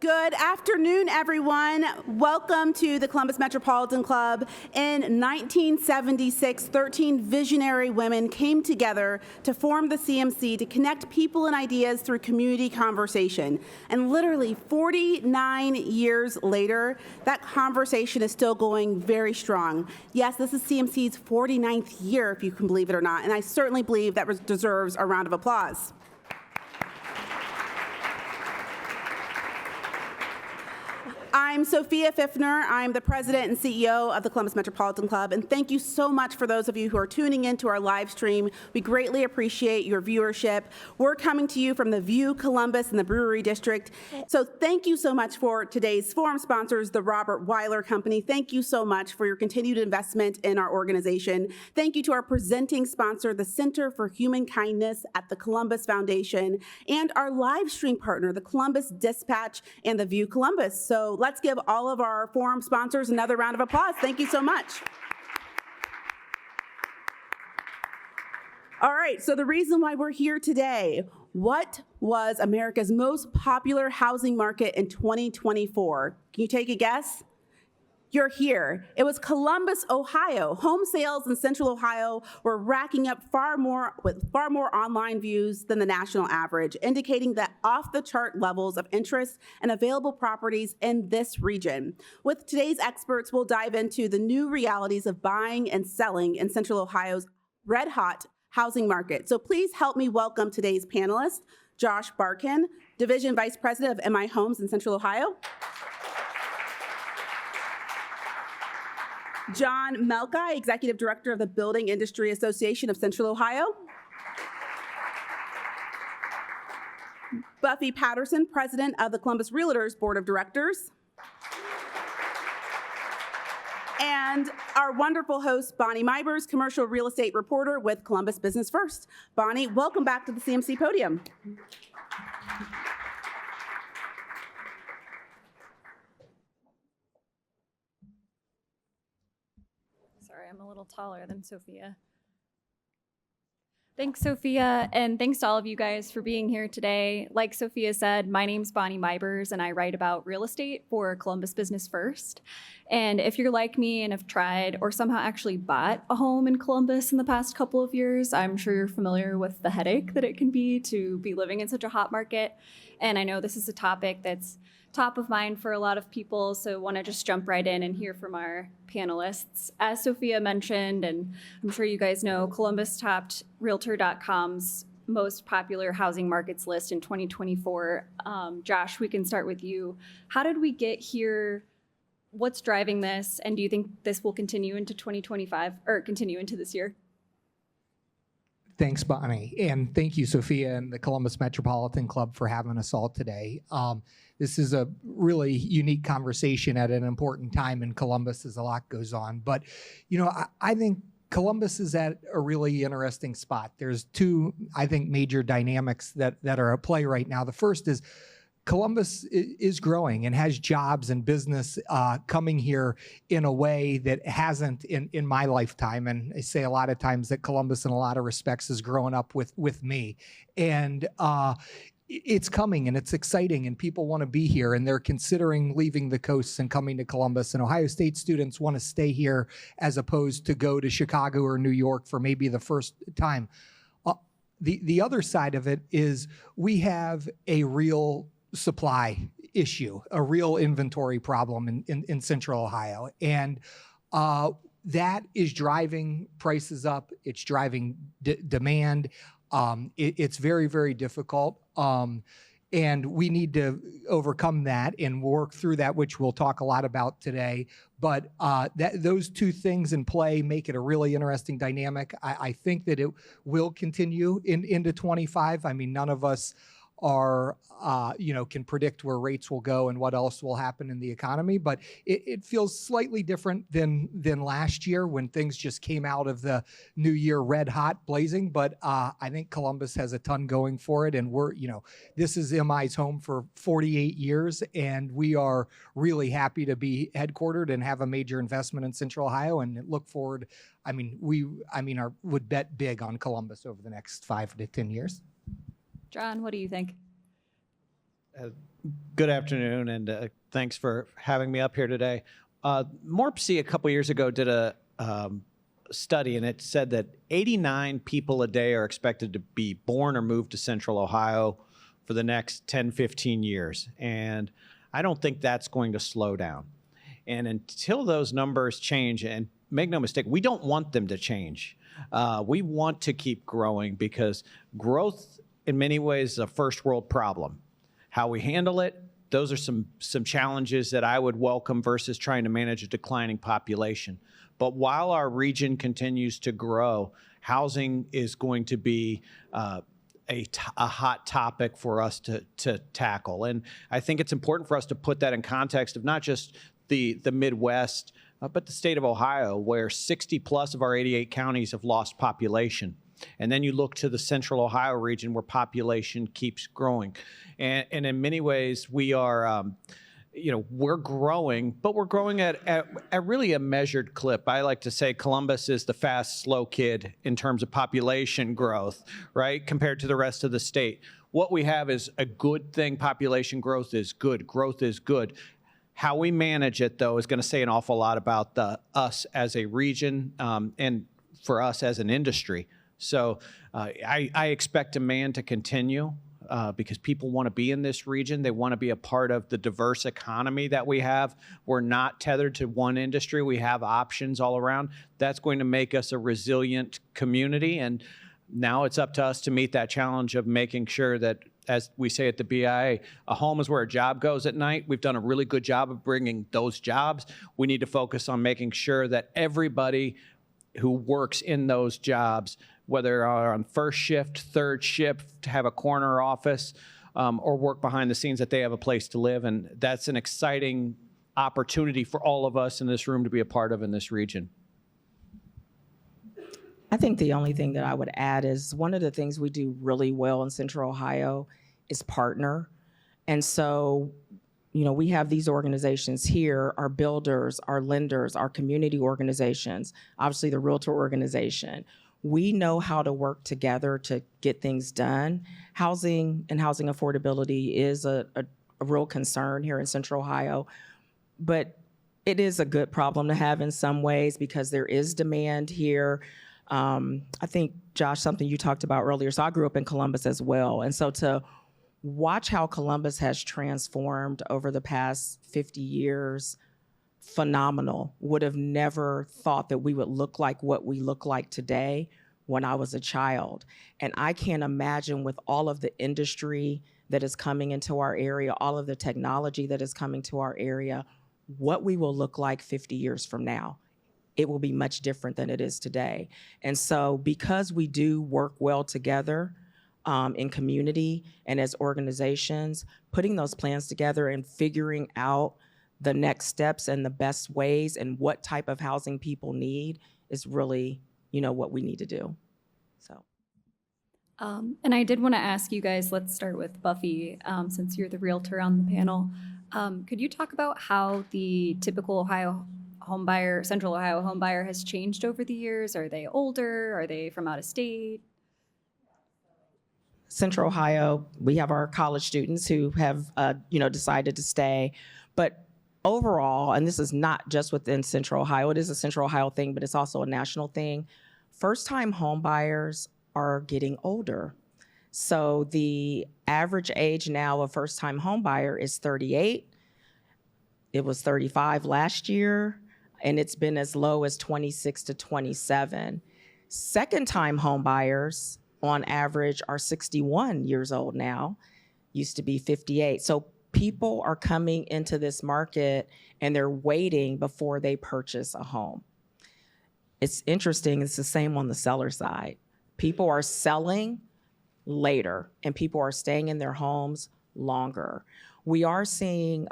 Good afternoon, everyone. Welcome to the Columbus Metropolitan Club. In 1976, 13 visionary women came together to form the CMC to connect people and ideas through community conversation. And literally 49 years later, that conversation is still going very strong. Yes, this is CMC's 49th year, if you can believe it or not, and I certainly believe that deserves a round of applause. I'm Sophia Pfiffner. I'm the president and CEO of the Columbus Metropolitan Club, and thank you so much for those of you who are tuning into our live stream. We greatly appreciate your viewership. We're coming to you from the View Columbus and the Brewery District. So thank you so much for today's forum sponsors, the Robert Weiler Company. Thank you so much for your continued investment in our organization. Thank you to our presenting sponsor, the Center for Human Kindness at the Columbus Foundation, and our live stream partner, the Columbus Dispatch and the View Columbus. So let's give all of our forum sponsors another round of applause. Thank you so much. All right, so the reason why we're here today, what was America's most popular housing market in 2024? Can you take a guess? You're here. It was Columbus, Ohio. Home sales in Central Ohio were racking up far more online views than the national average, indicating that off-the-chart levels of interest and available properties in this region. With today's experts, we'll dive into the new realities of buying and selling in Central Ohio's red-hot housing market. So please help me welcome today's panelist, Josh Barkin, Division Vice President of MI Homes in Central Ohio. John Melkai, Executive Director of the Building Industry Association of Central Ohio. Buffy Patterson, President of the Columbus Realtors Board of Directors. And our wonderful host, Bonnie Mybers, Commercial Real Estate Reporter with Columbus Business First. Bonnie, welcome back to the CMC podium. Sorry, I'm a little taller than Sophia. Thanks, Sophia, and thanks to all of you guys for being here today. Like Sophia said, my name's Bonnie Mybers, and I write about real estate for Columbus Business First. And if you're like me and have tried or somehow actually bought a home in Columbus in the past couple of years, I'm sure you're familiar with the headache that it can be to be living in such a hot market. And I know this is a topic that's top of mind for a lot of people, so want to just jump right in and hear from our panelists. As Sophia mentioned, and I'm sure you guys know, Columbus topped realtor.com's most popular housing markets list in 2024. Josh, we can start with you. How did we get here? What's driving this? And do you think this will continue into 2025 or continue into this year? Thanks, Bonnie. And thank you, Sophia and the Columbus Metropolitan Club for having us all today. This is a really unique conversation at an important time in Columbus as a lot goes on. But, you know, I think Columbus is at a really interesting spot. There's two, I think, major dynamics that are at play right now. The first is Columbus is growing and has jobs and business coming here in a way that hasn't in my lifetime. And I say a lot of times that Columbus in a lot of respects has grown up with me. And it's coming and it's exciting and people want to be here and they're considering leaving the coasts and coming to Columbus. And Ohio State students want to stay here as opposed to go to Chicago or New York for maybe the first time. The other side of it is we have a real supply issue, a real inventory problem in Central Ohio. And that is driving prices up. It's driving demand. It's very, very difficult. And we need to overcome that and work through that, which we'll talk a lot about today. But those two things in play make it a really interesting dynamic. I think that it will continue into 25. I mean, none of us are, can predict where rates will go and what else will happen in the economy. But it feels slightly different than last year when things just came out of the new year red hot blazing. But I think Columbus has a ton going for it. And this is MI's home for 48 years. And we are really happy to be headquartered and have a major investment in Central Ohio and look forward. Would bet big on Columbus over the next 5 to 10 years. John, what do you think? Good afternoon, and thanks for having me up here today. MORPC a couple years ago did a study, and it said that 89 people a day are expected to be born or move to Central Ohio for the next 10, 15 years. And I don't think that's going to slow down. And until those numbers change, and make no mistake, we don't want them to change. We want to keep growing because growth in many ways is a first world problem. How we handle it, those are some challenges that I would welcome versus trying to manage a declining population. But while our region continues to grow, housing is going to be a hot topic for us to tackle. And I think it's important for us to put that in context of not just the Midwest, but the state of Ohio, where 60 plus of our 88 counties have lost population. And then you look to the Central Ohio region where population keeps growing. And in many ways, we are, we're growing, but we're growing at really a measured clip. I like to say Columbus is the fast, slow kid in terms of population growth, right, compared to the rest of the state. What we have is a good thing. Population growth is good. Growth is good. How we manage it, though, is going to say an awful lot about us as a region and for us as an industry. So I expect demand to continue because people want to be in this region. They want to be a part of the diverse economy that we have. We're not tethered to one industry. We have options all around. That's going to make us a resilient community. And now it's up to us to meet that challenge of making sure that, as we say at the BIA, a home is where a job goes at night. We've done a really good job of bringing those jobs. We need to focus on making sure that everybody who works in those jobs, whether on first shift, third shift, to have a corner office, or work behind the scenes, that they have a place to live. And that's an exciting opportunity for all of us in this room to be a part of in this region. I think the only thing that I would add is one of the things we do really well in Central Ohio is partner. And so, we have these organizations here, our builders, our lenders, our community organizations, obviously the realtor organization. We know how to work together to get things done. Housing and housing affordability is a real concern here in Central Ohio, but it is a good problem to have in some ways because there is demand here. I think, Josh, something you talked about earlier, so I grew up in Columbus as well. And so to watch how Columbus has transformed over the past 50 years, phenomenal. Would have never thought that we would look like what we look like today when I was a child. And I can't imagine with all of the industry that is coming into our area, all of the technology that is coming to our area, what we will look like 50 years from now. It will be much different than it is today. And so because we do work well together in community and as organizations, putting those plans together and figuring out the next steps and the best ways and what type of housing people need is really, what we need to do. So. And I did want to ask you guys, let's start with Buffy, since you're the realtor on the panel. Could you talk about how the typical Central Ohio home buyer has changed over the years? Are they older? Are they from out of state? Central Ohio, we have our college students who have, decided to stay. But overall, and this is not just within Central Ohio, it is a Central Ohio thing, but it's also a national thing. First-time home buyers are getting older. So the average age now of first-time home buyer is 38. It was 35 last year, and it's been as low as 26 to 27. Second-time home buyers, on average, are 61 years old now, used to be 58. So people are coming into this market and they're waiting before they purchase a home. It's interesting, it's the same on the seller side. People are selling later and people are staying in their homes longer. We are seeing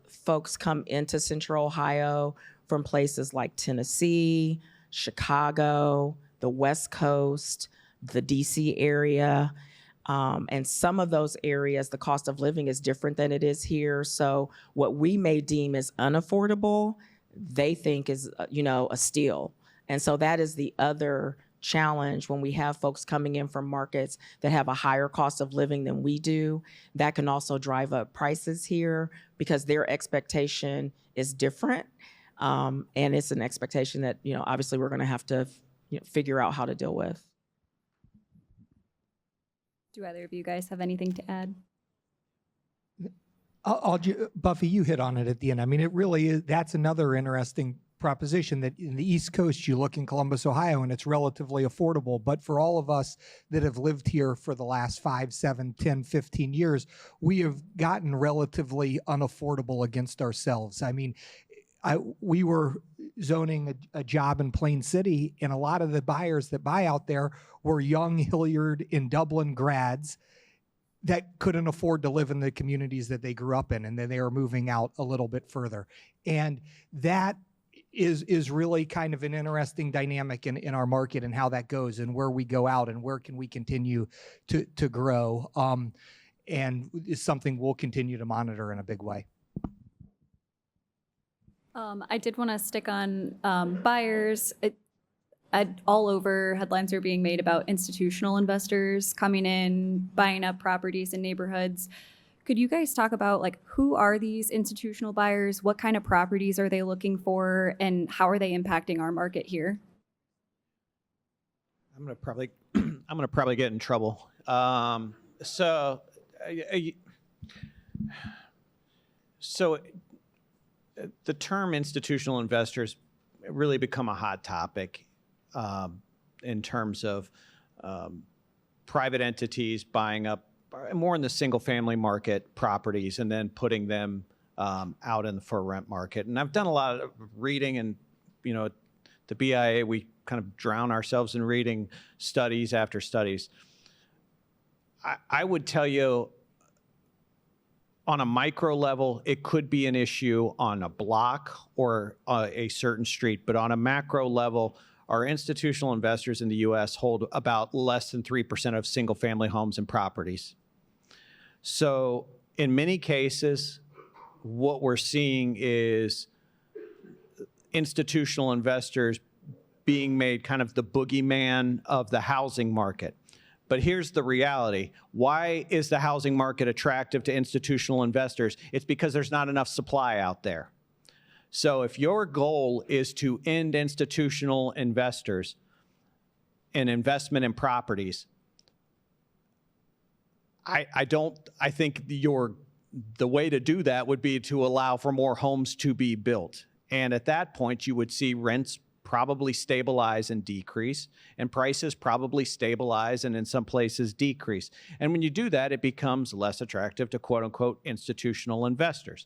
folks come into Central Ohio from places like Tennessee, Chicago, the West Coast, the DC area. And some of those areas, the cost of living is different than it is here. So what we may deem as unaffordable, they think is, a steal. And so that is the other challenge when we have folks coming in from markets that have a higher cost of living than we do. That can also drive up prices here because their expectation is different. And it's an expectation that, obviously we're going to have to figure out how to deal with. Do either of you guys have anything to add? Buffy, you hit on it at the end. I mean, it really is. That's another interesting proposition that in the East Coast, you look in Columbus, Ohio, and it's relatively affordable. But for all of us that have lived here for the last 5, 7, 10, 15 years, we have gotten relatively unaffordable against ourselves. I mean, we were zoning a job in Plain City, and a lot of the buyers that buy out there were young Hilliard and Dublin grads that couldn't afford to live in the communities that they grew up in, and then they were moving out a little bit further. And that is really kind of an interesting dynamic in our market and how that goes and where we go out and where can we continue to grow. And it's something we'll continue to monitor in a big way. I did want to stick on buyers. All over, headlines are being made about institutional investors coming in, buying up properties in neighborhoods. Could you guys talk about who are these institutional buyers? What kind of properties are they looking for, and how are they impacting our market here? I'm gonna probably get in trouble. So the term institutional investors really become a hot topic in terms of private entities buying up more in the single family market properties and then putting them out in the for rent market. And I've done a lot of reading, and the BIA, we kind of drown ourselves in reading studies after studies. I would tell you, on a micro level, it could be an issue on a block or a certain street, but on a macro level, our institutional investors in the U.S. hold about less than 3% of single-family homes and properties. So in many cases, what we're seeing is institutional investors being made kind of the boogeyman of the housing market. But here's the reality. Why is the housing market attractive to institutional investors? It's because there's not enough supply out there. So if your goal is to end institutional investors and investment in properties, I think the way to do that would be to allow for more homes to be built. And at that point, you would see rents probably stabilize and decrease, and prices probably stabilize and in some places decrease. And when you do that, it becomes less attractive to quote unquote institutional investors.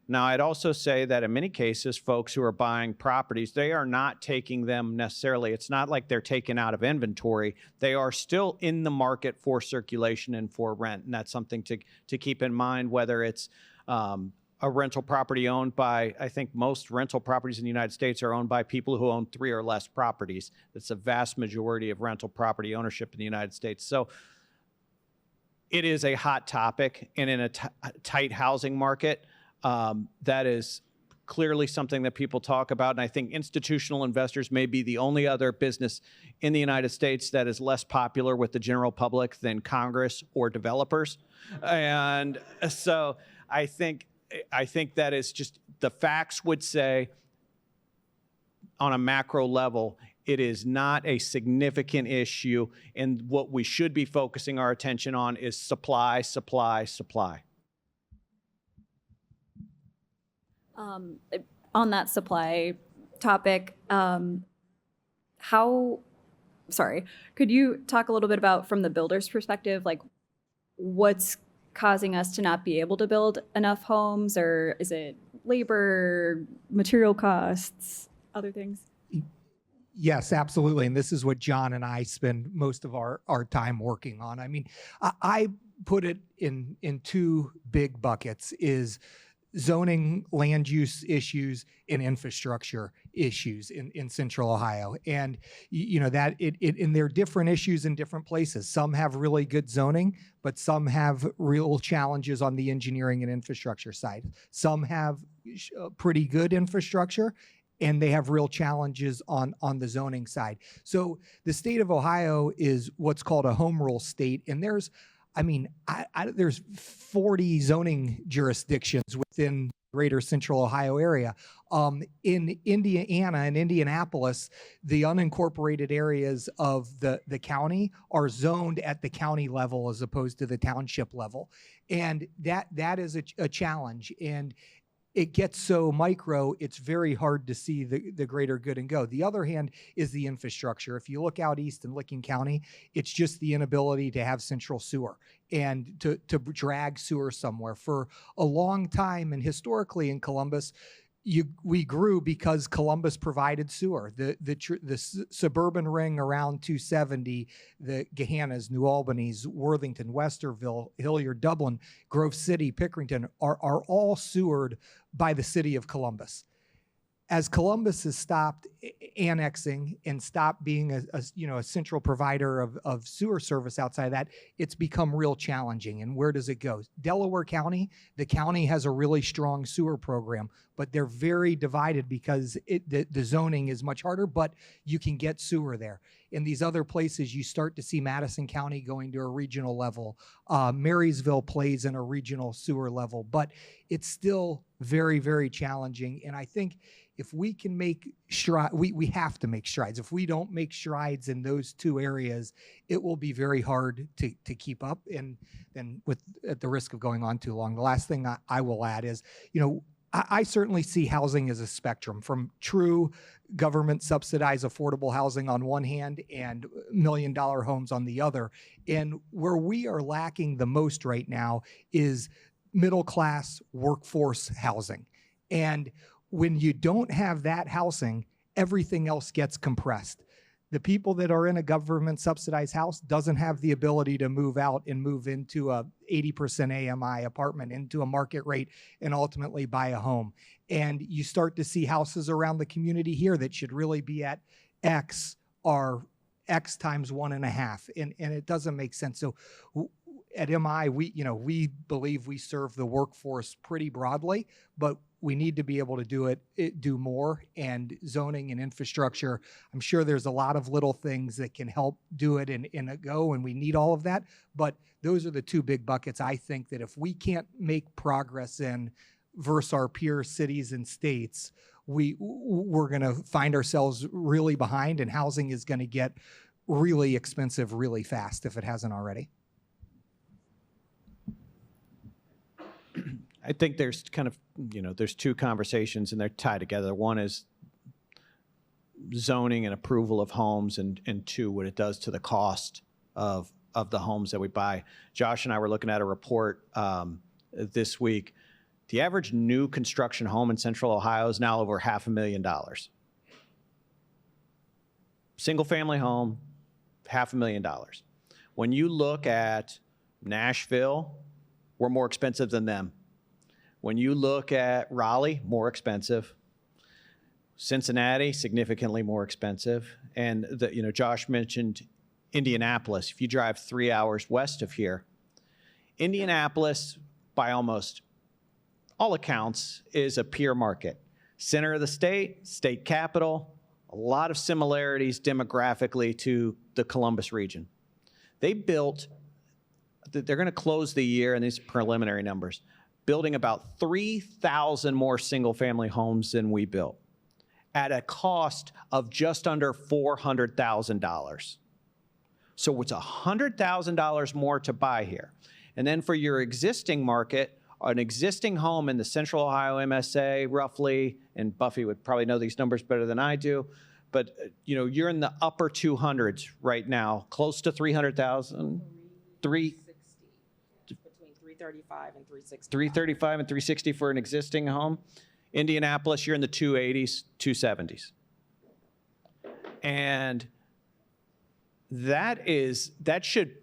Now, I'd also say that in many cases, folks who are buying properties, they are not taking them necessarily. It's not like they're taken out of inventory. They are still in the market for circulation and for rent. And that's something to keep in mind, whether it's a rental property owned by, I think most rental properties in the United States are owned by people who own 3 or less properties. That's a vast majority of rental property ownership in the United States. So it is a hot topic, and in a tight housing market, that is clearly something that people talk about. And I think institutional investors may be the only other business in the United States that is less popular with the general public than Congress or developers. And so I think that is just, the facts would say on a macro level, it is not a significant issue. And what we should be focusing our attention on is supply, supply, supply. On that supply topic, could you talk a little bit about, from the builder's perspective, what's causing us to not be able to build enough homes, or is it labor, material costs, other things? Yes, absolutely. And this is what John and I spend most of our time working on. I mean, I put it in 2 big buckets: is zoning, land use issues, and infrastructure issues in Central Ohio. And and they're different issues in different places. Some have really good zoning, but some have real challenges on the engineering and infrastructure side. Some have pretty good infrastructure, and they have real challenges on the zoning side. So the state of Ohio is what's called a home rule state, and there's, there's 40 zoning jurisdictions within greater central Ohio area. In Indiana and Indianapolis, the unincorporated areas of the county are zoned at the county level as opposed to the township level. And that is a challenge. And it gets so micro, it's very hard to see the greater good and go. The other hand is the infrastructure. If you look out east in Licking County, it's just the inability to have central sewer and to drag sewer somewhere. For a long time and historically in Columbus, we grew because Columbus provided sewer. The suburban ring around 270, the Gahannas, New Albany's, Worthington, Westerville, Hilliard, Dublin, Grove City, Pickerington are all sewered by the city of Columbus. As Columbus has stopped annexing and stopped being a central provider of sewer service outside of that, it's become real challenging. And where does it go? Delaware County, the county has a really strong sewer program, but they're very divided because the zoning is much harder, but you can get sewer there. In these other places, you start to see Madison County going to a regional level. Marysville plays in a regional sewer level, but it's still very, very challenging. And I think if we can make strides, we have to make strides. If we don't make strides in those two areas, it will be very hard to keep up. And then at the risk of going on too long, the last thing I will add is, I certainly see housing as a spectrum from true government subsidized affordable housing on one hand and $1 million homes on the other. And where we are lacking the most right now is middle class workforce housing. And when you don't have that housing, everything else gets compressed. The people that are in a government subsidized house doesn't have the ability to move out and move into a 80% AMI apartment, into a market rate, and ultimately buy a home. And you start to see houses around the community here that should really be at X are X times 1.5, and it doesn't make sense. So at MI, we believe we serve the workforce pretty broadly, but we need to be able to do more, and zoning and infrastructure. I'm sure there's a lot of little things that can help do it in a go, and we need all of that. But those are the two big buckets. I think that if we can't make progress in versus our peer cities and states, we're going to find ourselves really behind, and housing is going to get really expensive really fast if it hasn't already. I think there's kind of, there's two conversations and they're tied together. One is zoning and approval of homes, and two, what it does to the cost of the homes that we buy. Josh and I were looking at a report this week. The average new construction home in Central Ohio is now over $500,000. Single family home, $500,000. When you look at Nashville, we're more expensive than them. When you look at Raleigh, more expensive. Cincinnati, significantly more expensive. And Josh mentioned Indianapolis. If you drive 3 hours west of here, Indianapolis, by almost all accounts, is a peer market. Center of the state, state capital, a lot of similarities demographically to the Columbus region. They're going to close the year, and these are preliminary numbers, building about 3,000 more single-family homes than we built at a cost of just under $400,000. So it's $100,000 more to buy here. And then for your existing market, an existing home in the Central Ohio MSA, roughly, and Buffy would probably know these numbers better than I do, but you're in the upper 200s right now, close to 300,000. 335 and 360. 335 and 360 for an existing home. Indianapolis, you're in the 280s, 270s. And that should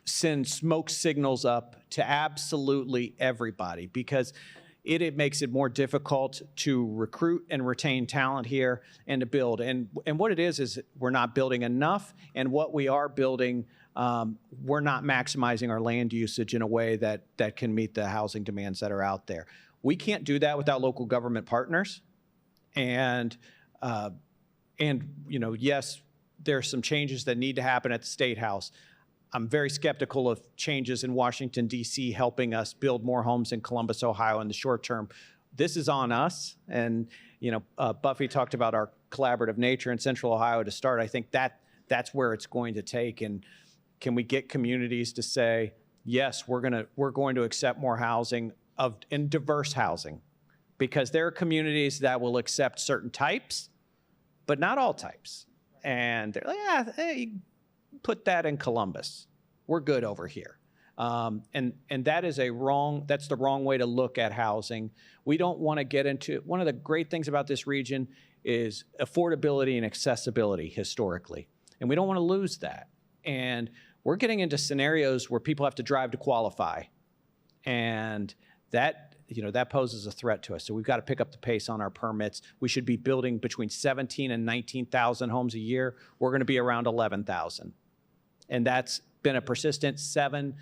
send smoke signals up to absolutely everybody, because it makes it more difficult to recruit and retain talent here and to build. And what it is we're not building enough, and what we are building, we're not maximizing our land usage in a way that can meet the housing demands that are out there. We can't do that without local government partners. And yes, there's some changes that need to happen at the State House. I'm very skeptical of changes in Washington, D.C. helping us build more homes in Columbus, Ohio in the short term. This is on us. And, Buffy talked about our collaborative nature in Central Ohio to start. I think that's where it's going to take. And can we get communities to say, yes, we're going to accept more housing and diverse housing? Because there are communities that will accept certain types, but not all types. And they're like, yeah, hey, put that in Columbus. We're good over here. And that's the wrong way to look at housing. We don't want to get into, one of the great things about this region is affordability and accessibility historically. And we don't want to lose that. And we're getting into scenarios where people have to drive to qualify. And that poses a threat to us. So we've got to pick up the pace on our permits. We should be building between 17 and 19,000 homes a year. We're going to be around 11,000. And that's been a persistent 6,000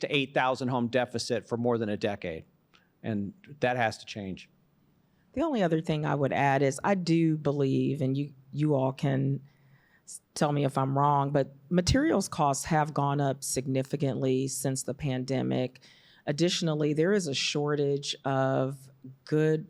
to 8,000 home deficit for more than a decade. And that has to change. The only other thing I would add is I do believe, and you all can tell me if I'm wrong, but materials costs have gone up significantly since the pandemic. Additionally, there is a shortage of good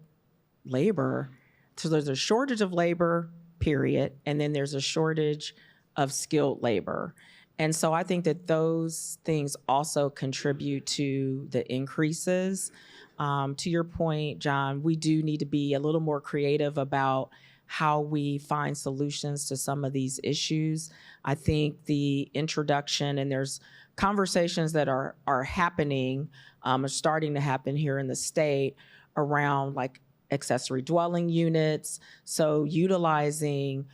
labor. So there's a shortage of labor, period, and then there's a shortage of skilled labor. And so I think that those things also contribute to the increases. To your point, John, we do need to be a little more creative about how we find solutions to some of these issues. I think the introduction, and there's conversations that are happening, are starting to happen here in the state around like accessory dwelling units. So utilizing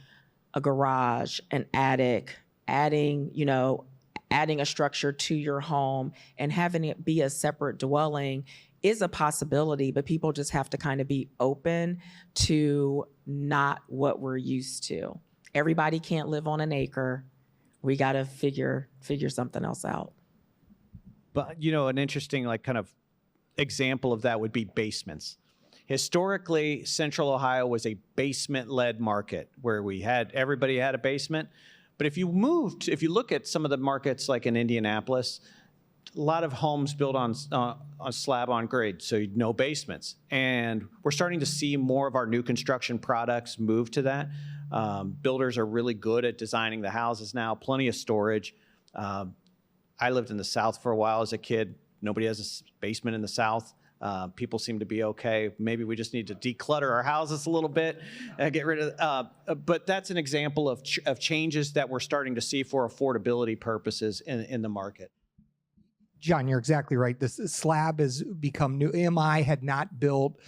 a garage, an attic, adding a structure to your home and having it be a separate dwelling is a possibility, but people just have to kind of be open to not what we're used to. Everybody can't live on an acre. We got to figure something else out. But, an interesting kind of example of that would be basements. Historically, Central Ohio was a basement-led market where everybody had a basement. But if you look at some of the markets like in Indianapolis, a lot of homes built on slab on grade, so no basements. And we're starting to see more of our new construction products move to that. Builders are really good at designing the houses now, plenty of storage. I lived in the South for a while as a kid. Nobody has a basement in the South. People seem to be okay. Maybe we just need to declutter our houses a little bit and get rid of. But that's an example of changes that we're starting to see for affordability purposes in the market. John, you're exactly right. This slab has become new. AMI had not built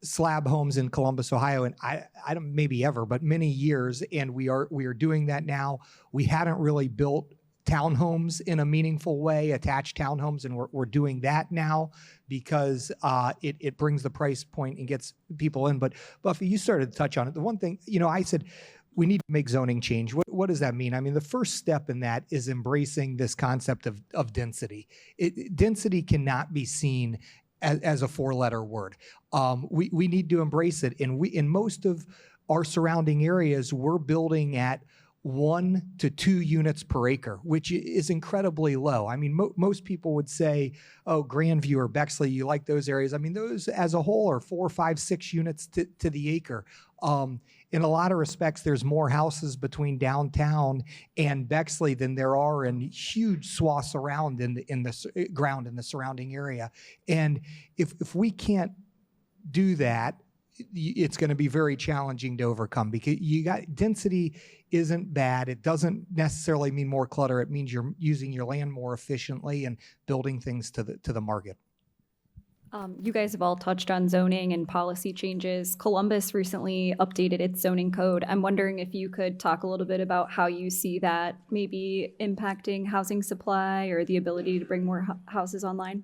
slab homes in Columbus, Ohio, and I don't maybe ever, but many years, and we are doing that now. We hadn't really built townhomes in a meaningful way, attached townhomes, and we're doing that now because it brings the price point and gets people in. But Buffy, you started to touch on it. The one thing, I said, we need to make zoning change. What does that mean? I mean, the first step in that is embracing this concept of density. Density cannot be seen as a four-letter word. We need to embrace it. And in most of our surrounding areas, we're building at 1 to 2 units per acre, which is incredibly low. I mean, most people would say, oh, Grandview or Bexley, you like those areas. I mean, those as a whole are 4, 5, 6 units to the acre. In a lot of respects, there's more houses between downtown and Bexley than there are in huge swaths around in the ground in the surrounding area. And if we can't do that, it's going to be very challenging to overcome because density isn't bad. It doesn't necessarily mean more clutter. It means you're using your land more efficiently and building things to the market. You guys have all touched on zoning and policy changes. Columbus recently updated its zoning code. I'm wondering if you could talk a little bit about how you see that maybe impacting housing supply or the ability to bring more houses online.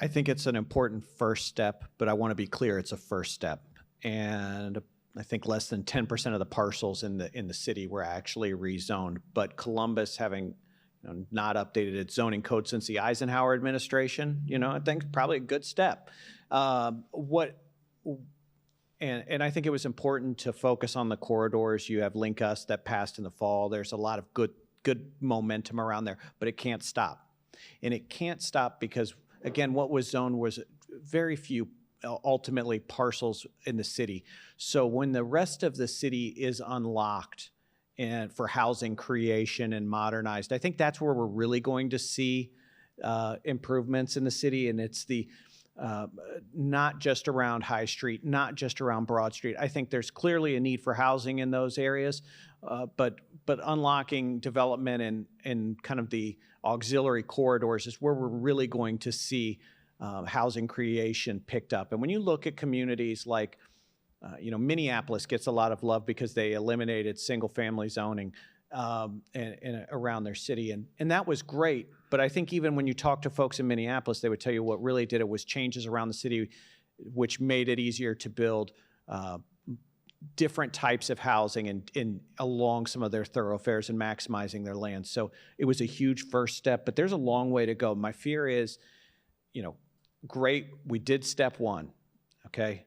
I think it's an important first step, but I want to be clear, it's a first step. And I think less than 10% of the parcels in the city were actually rezoned. But Columbus, having not updated its zoning code since the Eisenhower administration, I think probably a good step. And And I think it was important to focus on the corridors. You have Link Us that passed in the fall. There's a lot of good momentum around there, but it can't stop. And it can't stop because, again, what was zoned was very few ultimately parcels in the city. So when the rest of the city is unlocked and for housing creation and modernized, I think that's where we're really going to see improvements in the city. And it's the not just around High Street, not just around Broad Street. I think there's clearly a need for housing in those areas, but unlocking development and kind of the auxiliary corridors is where we're really going to see housing creation picked up. And when you look at communities like, Minneapolis gets a lot of love because they eliminated single-family zoning and around their city, and that was great. But I think even when you talk to folks in Minneapolis, they would tell you what really did it was changes around the city, which made it easier to build different types of housing and along some of their thoroughfares and maximizing their land. So it was a huge first step, but there's a long way to go. My fear is, great, we did step one, okay?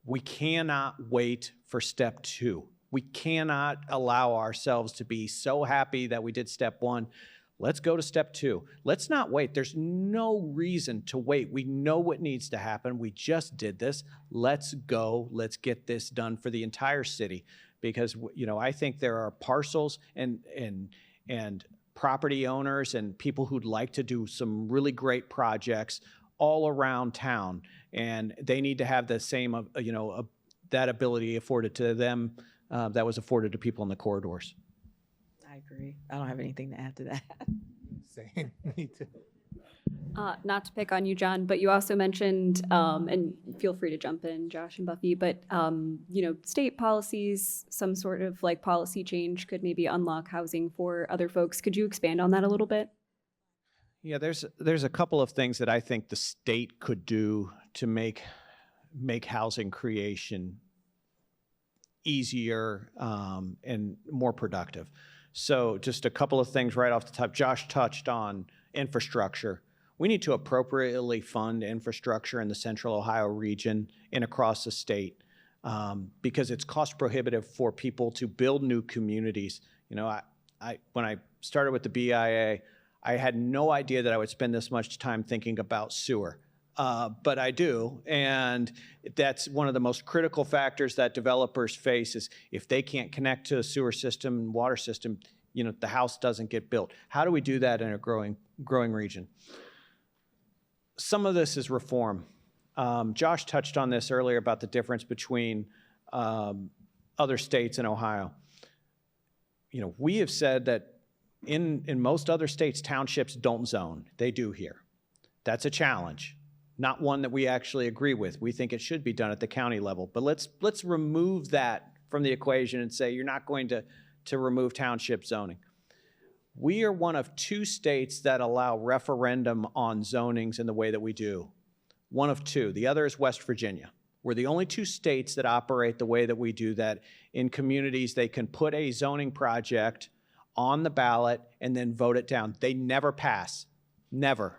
We cannot wait for step two. We cannot allow ourselves to be so happy that we did step one. Let's go to step two. Let's not wait. There's no reason to wait. We know what needs to happen. We just did this. Let's go. Let's get this done for the entire city, because I think there are parcels and property owners and people who'd like to do some really great projects all around town, and they need to have the same that ability afforded to them that was afforded to people in the corridors. I agree. I don't have anything to add to that. Same. Me too. Not to pick on you, John, but you also mentioned, and feel free to jump in, Josh and Buffy, but, state policies, some sort of like policy change could maybe unlock housing for other folks. Could you expand on that a little bit? Yeah, there's a couple of things that I think the state could do to make housing creation easier and more productive. So just a couple of things right off the top. Josh touched on infrastructure. We need to appropriately fund infrastructure in the Central Ohio region and across the state because it's cost prohibitive for people to build new communities. When I started with the BIA, I had no idea that I would spend this much time thinking about sewer. But I do, and that's one of the most critical factors that developers face is if they can't connect to a sewer system and water system, the house doesn't get built. How do we do that in a growing region? Some of this is reform. Josh touched on this earlier about the difference between other states and Ohio. We have said that in most other states, townships don't zone. They do here. That's a challenge. Not one that we actually agree with. We think it should be done at the county level. But let's remove that from the equation and say you're not going to remove township zoning. We are one of two states that allow referendum on zonings in the way that we do. One of two. The other is West Virginia. We're the only two states that operate the way that we do that. In communities, they can put a zoning project on the ballot and then vote it down. They never pass. Never.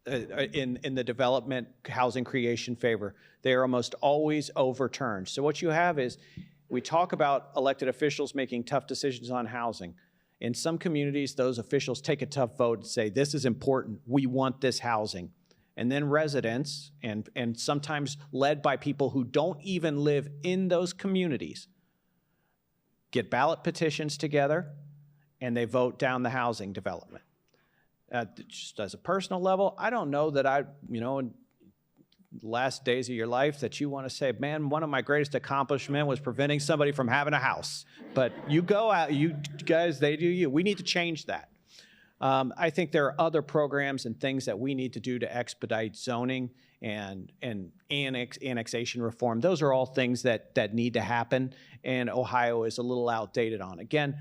In the development housing creation favor. They are almost always overturned. So what you have is we talk about elected officials making tough decisions on housing. In some communities, those officials take a tough vote and say, this is important. We want this housing. And then residents, and sometimes led by people who don't even live in those communities, get ballot petitions together and they vote down the housing development. Just as a personal level, I don't know that in the last days of your life that you want to say, man, one of my greatest accomplishments was preventing somebody from having a house. But you go out, you guys, they do you. We need to change that. I think there are other programs and things that we need to do to expedite zoning and annexation reform. Those are all things that need to happen, and Ohio is a little outdated on. Again,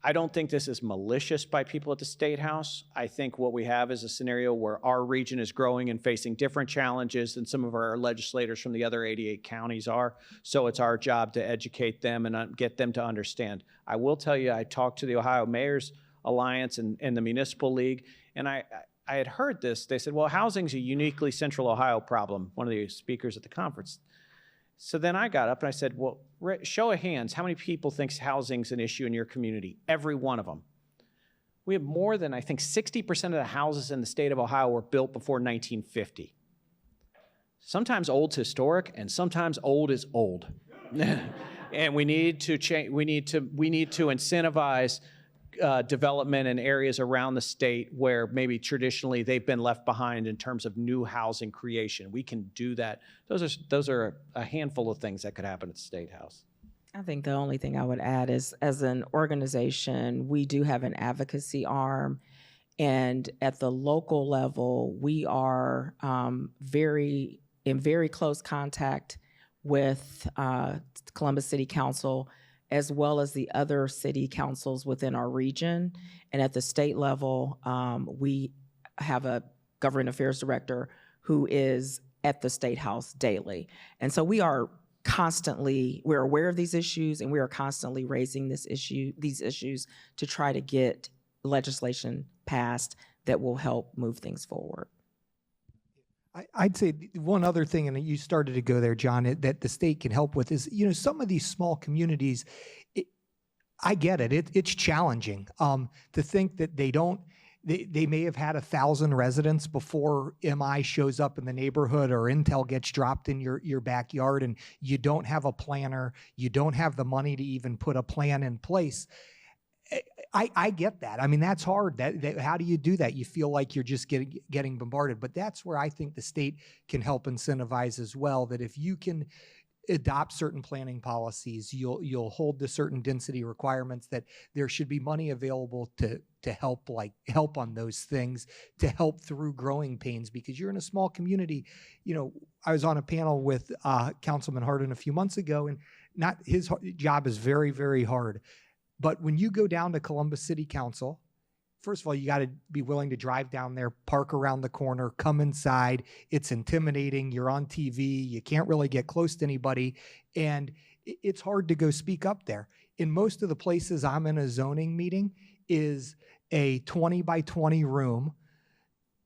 I don't think this is malicious by people at the State House. I think what we have is a scenario where our region is growing and facing different challenges than some of our legislators from the other 88 counties are. So it's our job to educate them and get them to understand. I will tell you, I talked to the Ohio Mayor's Alliance and the Municipal League, and I had heard this. They said, well, housing's a uniquely Central Ohio problem, one of the speakers at the conference. So then I got up and I said, well, show of hands, how many people thinks housing's an issue in your community? Every one of them. We have more than, I think, 60% of the houses in the state of Ohio were built before 1950. Sometimes old's historic, and sometimes old is old. And we need to change. We need to incentivize development in areas around the state where maybe traditionally they've been left behind in terms of new housing creation. We can do that. Those are a handful of things that could happen at the State House. I think the only thing I would add is, as an organization, we do have an advocacy arm, and at the local level, we are in very close contact with Columbus City Council, as well as the other city councils within our region. And at the state level, we have a government affairs director who is at the State House daily. And so we're aware of these issues, and we are constantly raising these issues to try to get legislation passed that will help move things forward. I'd say one other thing, and you started to go there, John, that the state can help with is, some of these small communities, I get it. It's challenging to think that they may have had 1,000 residents before MI shows up in the neighborhood or Intel gets dropped in your backyard, and you don't have a planner, you don't have the money to even put a plan in place. I get that. I mean, that's hard. How do you do that? You feel like you're just getting bombarded. But that's where I think the state can help incentivize as well, that if you can adopt certain planning policies, you'll hold to certain density requirements, that there should be money available to help on those things, to help through growing pains, because you're in a small community. I was on a panel with Councilman Hardin a few months ago, and his job is very, very hard. But when you go down to Columbus City Council, first of all, you got to be willing to drive down there, park around the corner, come inside. It's intimidating. You're on TV. You can't really get close to anybody. And it's hard to go speak up there. In most of the places I'm in a zoning meeting is a 20 by 20 room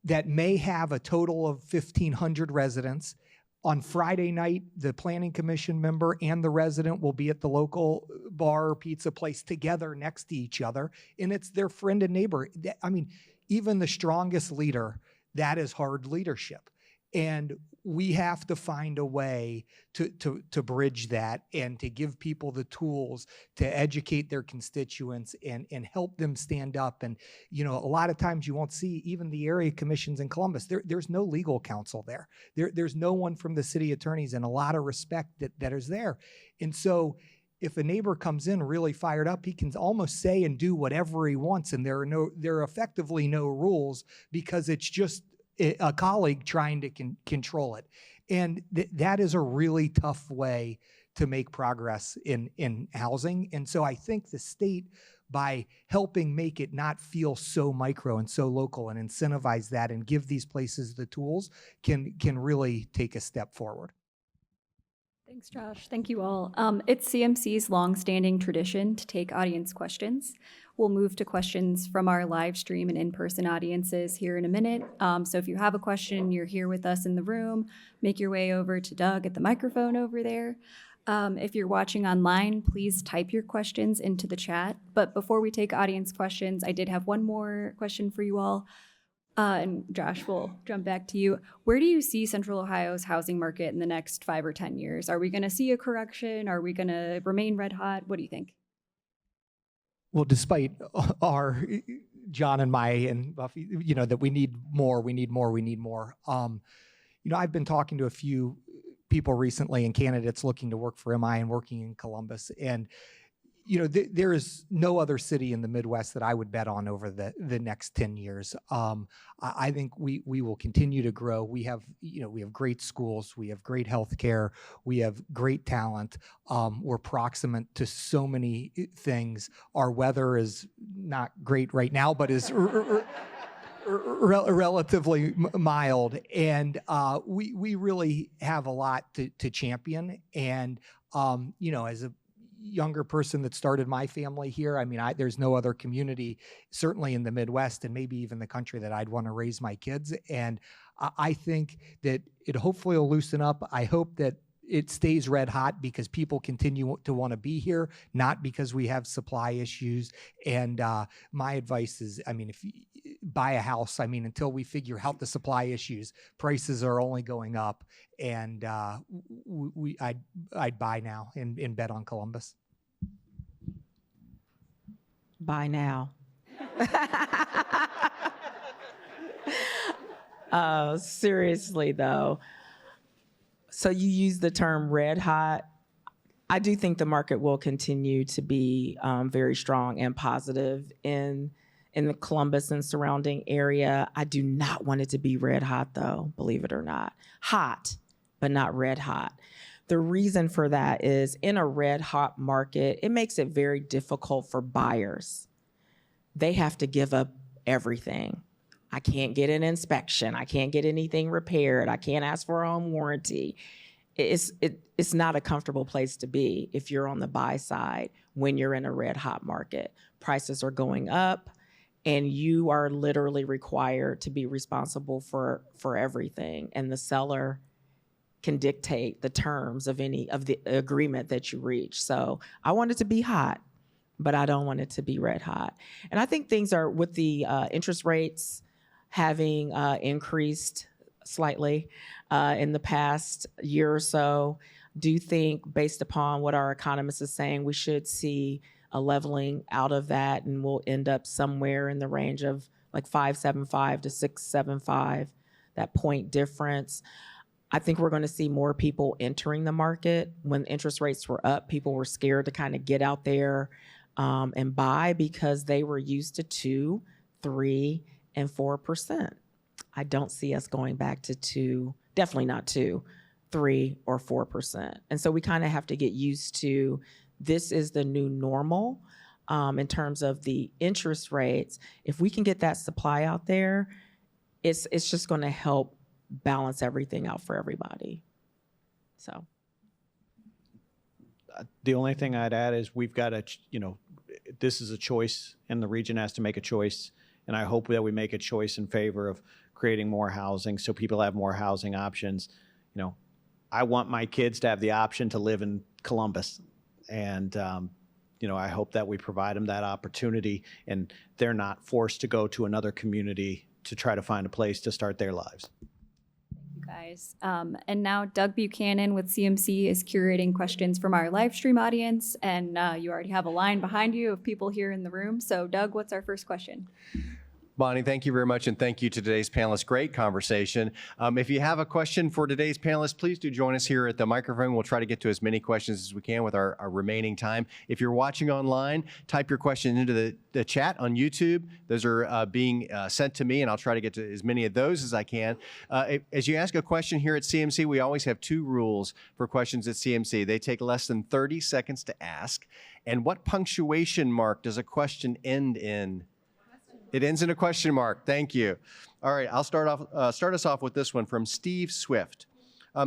that may have a total of 1,500 residents. On Friday night, the planning commission member and the resident will be at the local bar or pizza place together next to each other, and it's their friend and neighbor. I mean, even the strongest leader, that is hard leadership. And we have to find a way to bridge that and to give people the tools to educate their constituents and help them stand up. And, a lot of times you won't see even the area commissions in Columbus. There's no legal counsel there. There's no one from the city attorneys, and a lot of respect that is there. And so if a neighbor comes in really fired up, he can almost say and do whatever he wants. And there are effectively no rules, because it's just a colleague trying to control it. And that is a really tough way to make progress in housing. And so I think the state, by helping make it not feel so micro and so local and incentivize that and give these places the tools, can really take a step forward. Thanks, Josh. Thank you all. It's CMC's longstanding tradition to take audience questions. We'll move to questions from our live stream and in-person audiences here in a minute. So if you have a question, you're here with us in the room, make your way over to Doug at the microphone over there. If you're watching online, please type your questions into the chat. But before we take audience questions, I did have one more question for you all. And Josh, we'll jump back to you. Where do you see Central Ohio's housing market in the next 5 or 10 years? Are we going to see a correction? Are we going to remain red hot? What do you think? Well, despite our John and my and Buffy, that we need more. I've been talking to a few people recently and candidates looking to work for MI and working in Columbus, and there is no other city in the Midwest that I would bet on over the next 10 years. I think we will continue to grow. We have great schools, we have great healthcare, we have great talent. We're proximate to so many things. Our weather is not great right now, but is relatively mild, and we really have a lot to champion. And as a younger person that started my family here, there's no other community, certainly in the Midwest and maybe even the country, that I'd want to raise my kids. And I think that it hopefully will loosen up. I hope that it stays red hot because people continue to want to be here, not because we have supply issues. And my advice is, I mean, if you buy a house, I mean, until we figure out the supply issues, prices are only going up. And I'd buy now and bet on Columbus. Buy now. Seriously though. So you use the term red hot. I do think the market will continue to be very strong and positive in the Columbus and surrounding area. I do not want it to be red hot though, believe it or not. Hot, but not red hot. The reason for that is in a red hot market, it makes it very difficult for buyers. They have to give up everything. I can't get an inspection. I can't get anything repaired. I can't ask for a home warranty. It's not a comfortable place to be if you're on the buy side when you're in a red hot market. Prices are going up and you are literally required to be responsible for everything. And the seller can dictate the terms of any of the agreement that you reach. So I want it to be hot, but I don't want it to be red hot. And I think things are, with the interest rates having increased slightly in the past year or so, do think, based upon what our economist is saying, we should see a leveling out of that, and we'll end up somewhere in the range of like 5.75 to 6.75, that point difference. I think we're going to see more people entering the market. When interest rates were up, people were scared to kind of get out there and buy because they were used to 2, 3, and 4%. I don't see us going back to 2, definitely not 2, 3, or 4%. And so we kind of have to get used to, this is the new normal in terms of the interest rates. If we can get that supply out there, it's just going to help balance everything out for everybody. So the only thing I'd add is we've got to, this is a choice, and the region has to make a choice. And I hope that we make a choice in favor of creating more housing so people have more housing options. I want my kids to have the option to live in Columbus. And, I hope that we provide them that opportunity and they're not forced to go to another community to try to find a place to start their lives. You guys. And now Doug Buchanan with CMC is curating questions from our live stream audience. And you already have a line behind you of people here in the room. So Doug, what's our first question? Bonnie, thank you very much, and thank you to today's panelists. Great conversation. If you have a question for today's panelists, please do join us here at the microphone. We'll try to get to as many questions as we can with our remaining time. If you're watching online, type your question into the chat on YouTube. Those are being sent to me, and I'll try to get to as many of those as I can. As you ask a question here at CMC, we always have 2 rules for questions at CMC. They take less than 30 seconds to ask. And what punctuation mark does a question end in? It ends in a question mark. Thank you. All right, I'll start us off with this one from Steve Swift.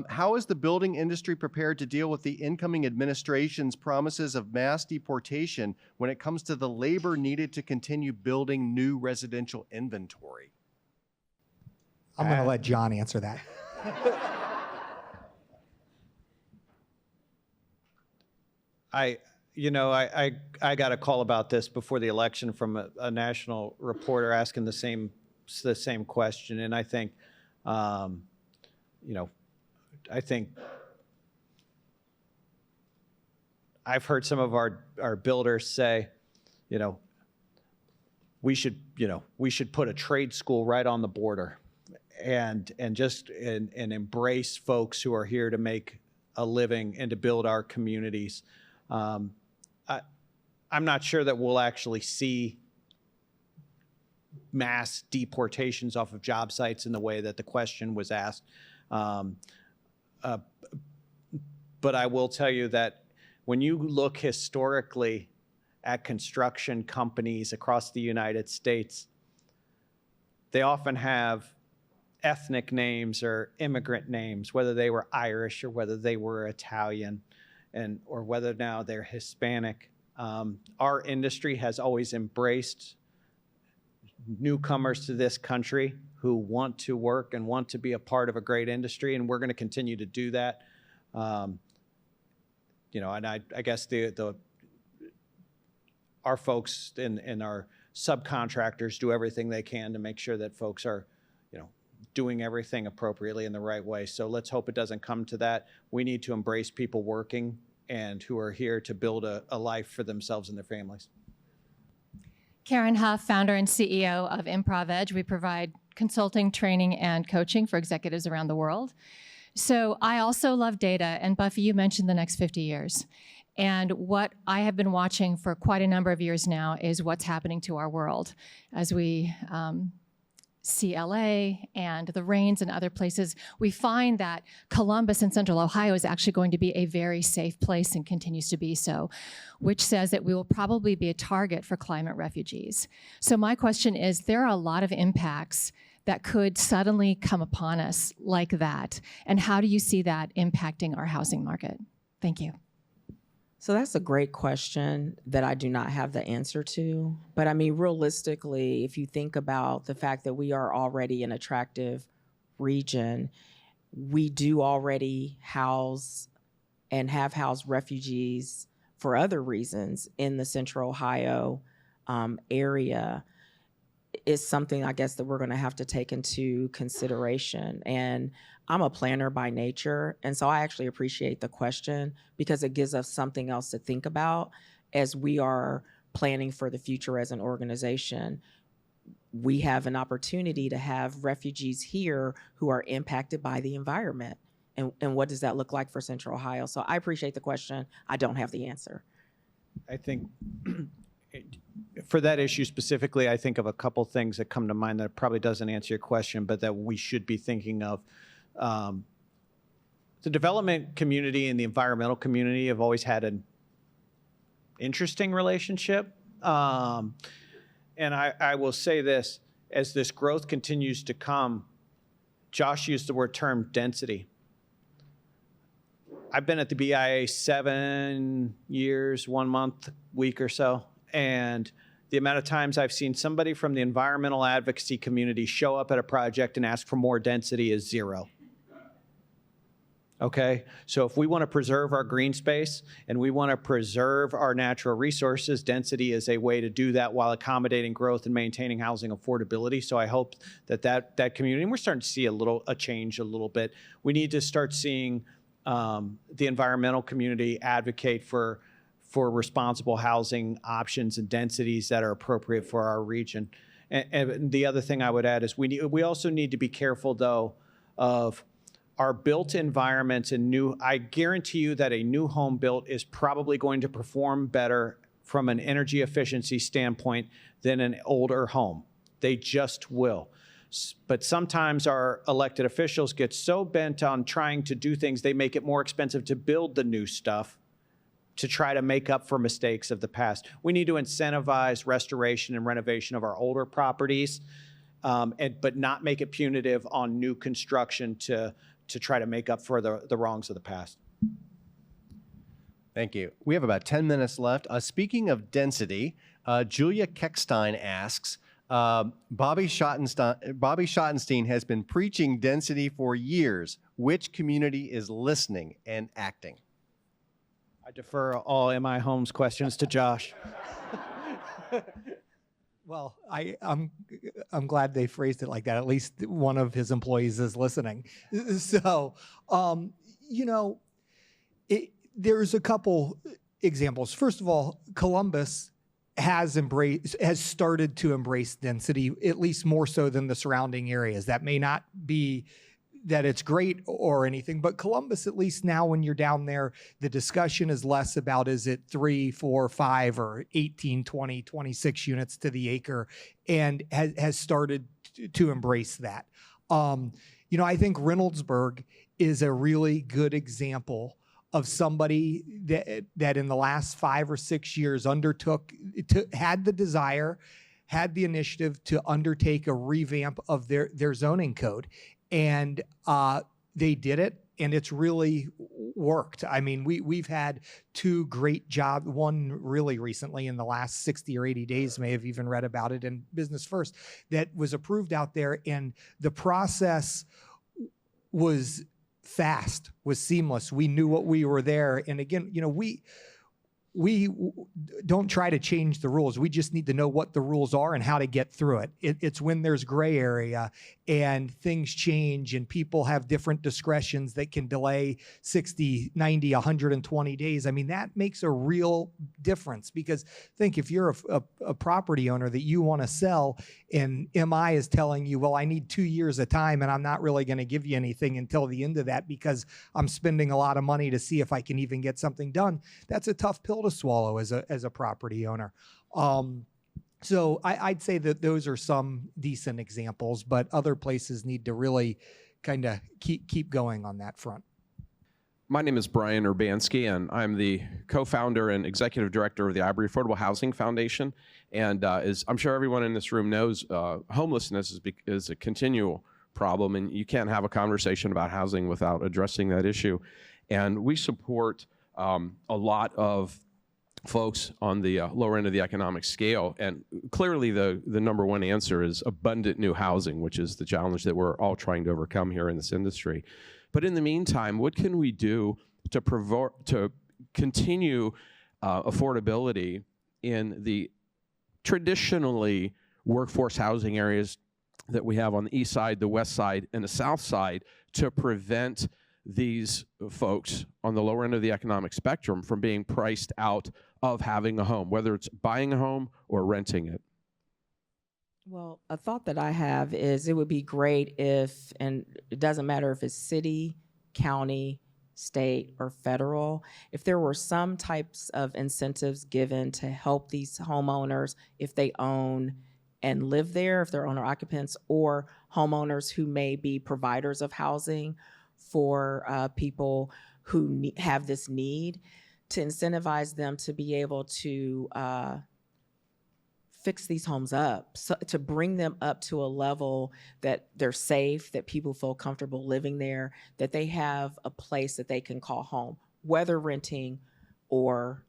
How is the building industry prepared to deal with the incoming administration's promises of mass deportation when it comes to the labor needed to continue building new residential inventory? I'm going to let John answer that. I got a call about this before the election from a national reporter asking the same question, and I think, I've heard some of our builders say, we should put a trade school right on the border, and embrace folks who are here to make a living and to build our communities. I'm not sure that we'll actually see mass deportations off of job sites in the way that the question was asked. But I will tell you that when you look historically at construction companies across the United States, they often have ethnic names or immigrant names, whether they were Irish or whether they were Italian, or whether now they're Hispanic. Our industry has always embraced newcomers to this country who want to work and want to be a part of a great industry, and we're going to continue to do that. You know, and I guess our folks and our subcontractors do everything they can to make sure that folks are, you know, doing everything appropriately in the right way. So let's hope it doesn't come to that. We need to embrace people working and who are here to build a life for themselves and their families. Karen Huff, founder and CEO of Improv Edge. We provide consulting, training, and coaching for executives around the world. So I also love data, and Buffy, you mentioned the next 50 years. And what I have been watching for quite a number of years now is what's happening to our world as we see LA and the rains and other places. We find that Columbus in Central Ohio is actually going to be a very safe place and continues to be so, which says that we will probably be a target for climate refugees. So my question is, there are a lot of impacts that could suddenly come upon us like that. And how do you see that impacting our housing market? Thank you. So that's a great question that I do not have the answer to. But I mean, realistically, if you think about the fact that we are already an attractive region, we do already house and have housed refugees for other reasons in the Central Ohio area, is something I guess that we're going to have to take into consideration. And I'm a planner by nature, and so I actually appreciate the question because it gives us something else to think about as we are planning for the future as an organization. We have an opportunity to have refugees here who are impacted by the environment. And what does that look like for Central Ohio? So I appreciate the question. I don't have the answer. I think for that issue specifically, I think of a couple things that come to mind that probably doesn't answer your question, but that we should be thinking of. The development community and the environmental community have always had an interesting relationship. And I will say this, as this growth continues to come, Josh used the term density. I've been at the BIA 7 years, 1 month, week or so. And the amount of times I've seen somebody from the environmental advocacy community show up at a project and ask for more density is 0. Okay, so if we want to preserve our green space and we want to preserve our natural resources, density is a way to do that while accommodating growth and maintaining housing affordability. So I hope that community, and we're starting to see a change a little bit. We need to start seeing the environmental community advocate for responsible housing options and densities that are appropriate for our region. And the other thing I would add is we also need to be careful, though, of our built environments and I guarantee you that a new home built is probably going to perform better from an energy efficiency standpoint than an older home. They just will. But sometimes our elected officials get so bent on trying to do things, they make it more expensive to build the new stuff to try to make up for mistakes of the past. We need to incentivize restoration and renovation of our older properties, but not make it punitive on new construction to try to make up for the wrongs of the past. Thank you. We have about 10 minutes left. Speaking of density, Julia Keckstein asks, Bobby Schottenstein has been preaching density for years. Which community is listening and acting? I defer all MI Homes questions to Josh. Well, I'm glad they phrased it like that. At least one of his employees is listening. So, there's a couple examples. First of all, Columbus has started to embrace density, at least more so than the surrounding areas. That may not be that it's great or anything, but Columbus, at least now when you're down there, the discussion is less about is it 3, 4, 5, or 18, 20, 26 units to the acre, and has started to embrace that. I think Reynoldsburg is a really good example of somebody that in the last 5 or 6 years had the desire, had the initiative to undertake a revamp of their zoning code. And they did it, and it's really worked. I mean, we've had 2 great jobs, one really recently in the last 60 or 80 days, may have even read about it in Business First, that was approved out there. And the process was fast, was seamless. We knew what we were there. And again, we don't try to change the rules. We just need to know what the rules are and how to get through it. It's when there's gray area and things change and people have different discretions that can delay 60, 90, 120 days. I mean, that makes a real difference, because think if you're a property owner that you want to sell and MI is telling you, well, I need 2 years of time and I'm not really going to give you anything until the end of that because I'm spending a lot of money to see if I can even get something done. That's a tough pill to swallow as a property owner. So I'd say that those are some decent examples, but other places need to really kind of keep going on that front. My name is Brian Urbanski, and I'm the co-founder and executive director of the Ivory Affordable Housing Foundation. And as I'm sure everyone in this room knows, homelessness is a continual problem, and you can't have a conversation about housing without addressing that issue. And we support a lot of folks on the lower end of the economic scale. And clearly the number one answer is abundant new housing, which is the challenge that we're all trying to overcome here in this industry. But in the meantime, what can we do to continue affordability in the traditionally workforce housing areas that we have on the east side, the west side, and the south side, to prevent these folks on the lower end of the economic spectrum from being priced out of having a home, whether it's buying a home or renting it? Well, a thought that I have is it would be great if, and it doesn't matter if it's city, county, state, or federal, if there were some types of incentives given to help these homeowners if they own and live there, if they're owner occupants, or homeowners who may be providers of housing for people who have this need, to incentivize them to be able to fix these homes up, so to bring them up to a level that they're safe, that people feel comfortable living there, that they have a place that they can call home, whether renting or,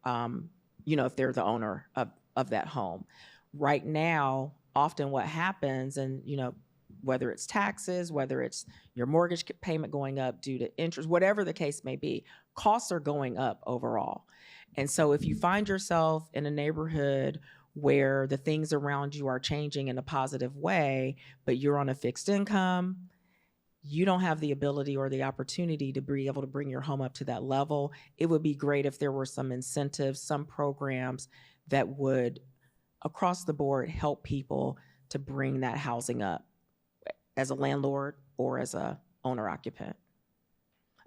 if they're the owner of that home. Right now, often what happens, and, whether it's taxes, whether it's your mortgage payment going up due to interest, whatever the case may be, costs are going up overall. And so if you find yourself in a neighborhood where the things around you are changing in a positive way, but you're on a fixed income, you don't have the ability or the opportunity to be able to bring your home up to that level, it would be great if there were some incentives, some programs that would, across the board, help people to bring that housing up as a landlord or as a owner occupant.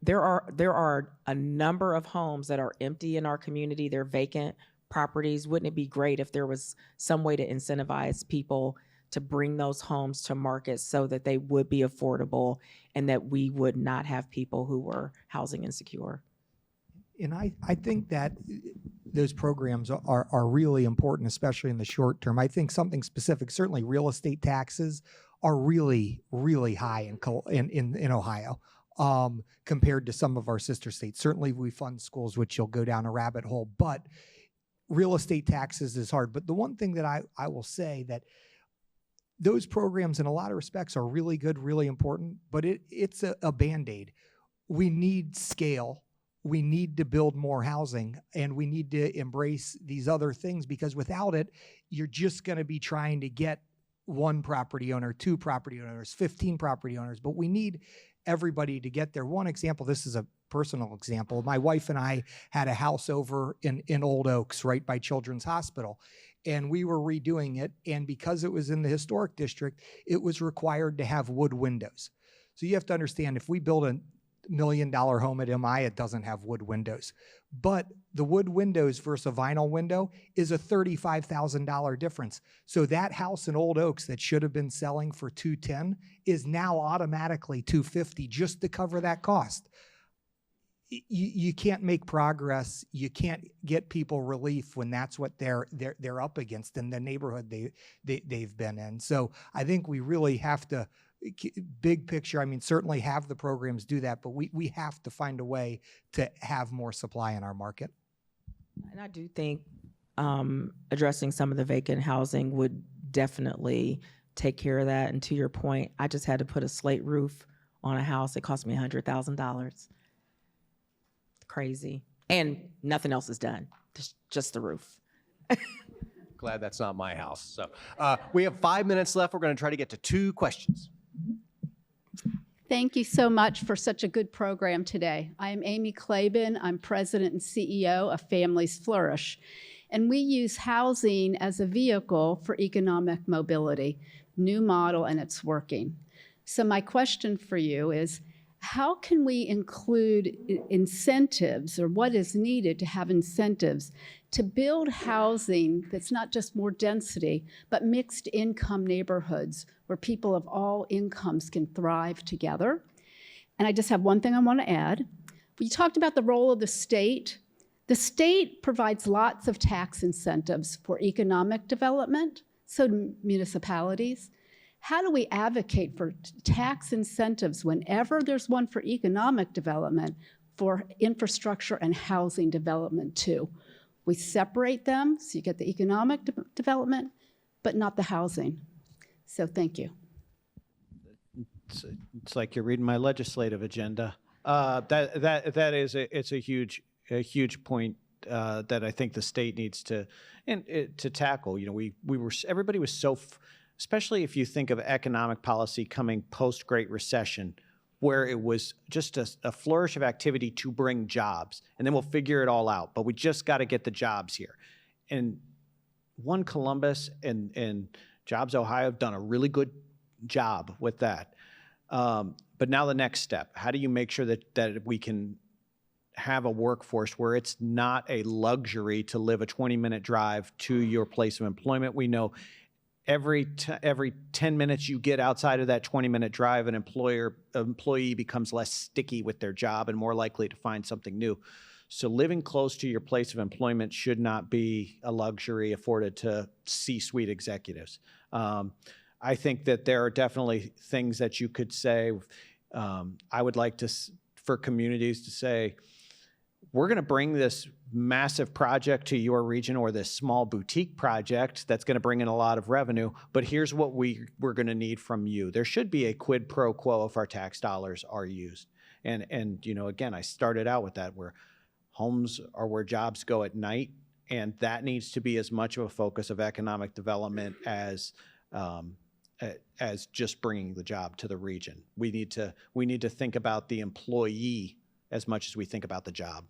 There are a number of homes that are empty in our community. They're vacant properties. Wouldn't it be great if there was some way to incentivize people to bring those homes to market so that they would be affordable and that we would not have people who were housing insecure? And I think that those programs are really important, especially in the short term. I think something specific, certainly real estate taxes are really, really high in Ohio compared to some of our sister states. Certainly we fund schools, which you'll go down a rabbit hole, but real estate taxes is hard. But the one thing that I will say that those programs in a lot of respects are really good, really important, but it's a Band-Aid. We need scale. We need to build more housing, and we need to embrace these other things, because without it, you're just going to be trying to get one property owner, 2 property owners, 15 property owners, but we need everybody to get there. One example, this is a personal example. My wife and I had a house over in Old Oaks, right by Children's Hospital, and we were redoing it, and because it was in the historic district, it was required to have wood windows. So you have to understand, if we build a $1 million home at MI, it doesn't have wood windows. But the wood windows versus a vinyl window is a $35,000 difference. So that house in Old Oaks that should have been selling for $210 is now automatically $250 just to cover that cost. You can't make progress. You can't get people relief when that's what they're up against in the neighborhood they've been in. So I think we really have to, big picture, I mean, certainly have the programs do that, but we have to find a way to have more supply in our market. And I do think addressing some of the vacant housing would definitely take care of that. And to your point, I just had to put a slate roof on a house. It cost me $100,000. Crazy. And nothing else is done, just the roof. Glad that's not my house. So we have 5 minutes left. We're going to try to get to 2 questions. Thank you so much for such a good program today. I am Amy Claiborne. I'm president and CEO of Families Flourish. And we use housing as a vehicle for economic mobility, new model, and it's working. So my question for you is, how can we include incentives, or what is needed to have incentives to build housing that's not just more density, but mixed income neighborhoods where people of all incomes can thrive together? And I just have one thing I want to add. We talked about the role of the state. The state provides lots of tax incentives for economic development, so do municipalities. How do we advocate for tax incentives whenever there's one for economic development, for infrastructure and housing development too? We separate them so you get the economic development, but not the housing. So thank you. It's like you're reading my legislative agenda. It's a huge point that I think the state needs to tackle. You know, everybody was so, especially if you think of economic policy coming post Great Recession, where it was just a flourish of activity to bring jobs, and then we'll figure it all out. But we just got to get the jobs here. And One Columbus and Jobs Ohio have done a really good job with that. But now the next step, how do you make sure that we can have a workforce where it's not a luxury to live a 20-minute drive to your place of employment? We know every 10 minutes you get outside of that 20-minute drive, an employee becomes less sticky with their job and more likely to find something new. So living close to your place of employment should not be a luxury afforded to C-suite executives. I think that there are definitely things that you could say. I would like for communities to say, we're going to bring this massive project to your region, or this small boutique project that's going to bring in a lot of revenue, but here's what we're going to need from you. There should be a quid pro quo if our tax dollars are used. And you know, again, I started out with that, where homes are where jobs go at night, and that needs to be as much of a focus of economic development as just bringing the job to the region. We need to think about the employee as much as we think about the job.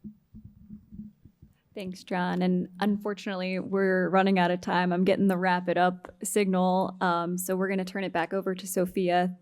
Thanks, John. And unfortunately, we're running out of time. I'm getting the wrap it up signal. So we're going to turn it back over to Sophia.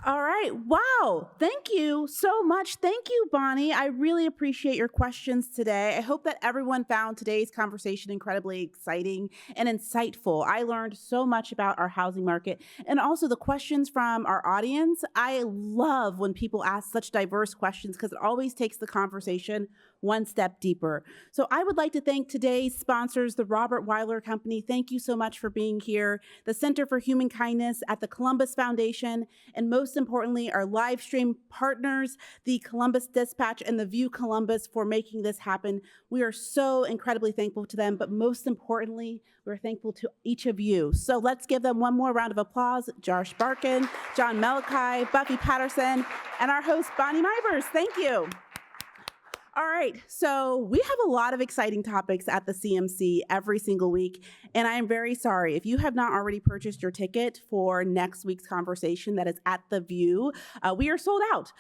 All right. Wow. Thank you so much. Thank you, Bonnie. I really appreciate your questions today. I hope that everyone found today's conversation incredibly exciting and insightful. I learned so much about our housing market and also the questions from our audience. I love when people ask such diverse questions because it always takes the conversation one step deeper. So I would like to thank today's sponsors, the Robert Weiler Company. Thank you so much for being here. The Center for Human Kindness at the Columbus Foundation, and most importantly, our live stream partners, the Columbus Dispatch and the View Columbus, for making this happen. We are so incredibly thankful to them, but most importantly, we're thankful to each of you. So let's give them one more round of applause. Josh Barkin, John Malachi, Buffy Patterson, and our host, Bonnie Mybers. Thank you. All right, so we have a lot of exciting topics at the CMC every single week, and I am very sorry if you have not already purchased your ticket for next week's conversation that is at the View. We are sold out.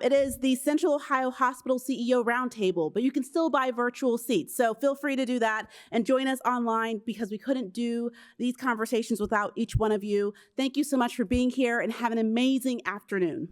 It is the Central Ohio Hospital CEO Roundtable, but you can still buy virtual seats, so feel free to do that and join us online because we couldn't do these conversations without each one of you. Thank you so much for being here and have an amazing afternoon.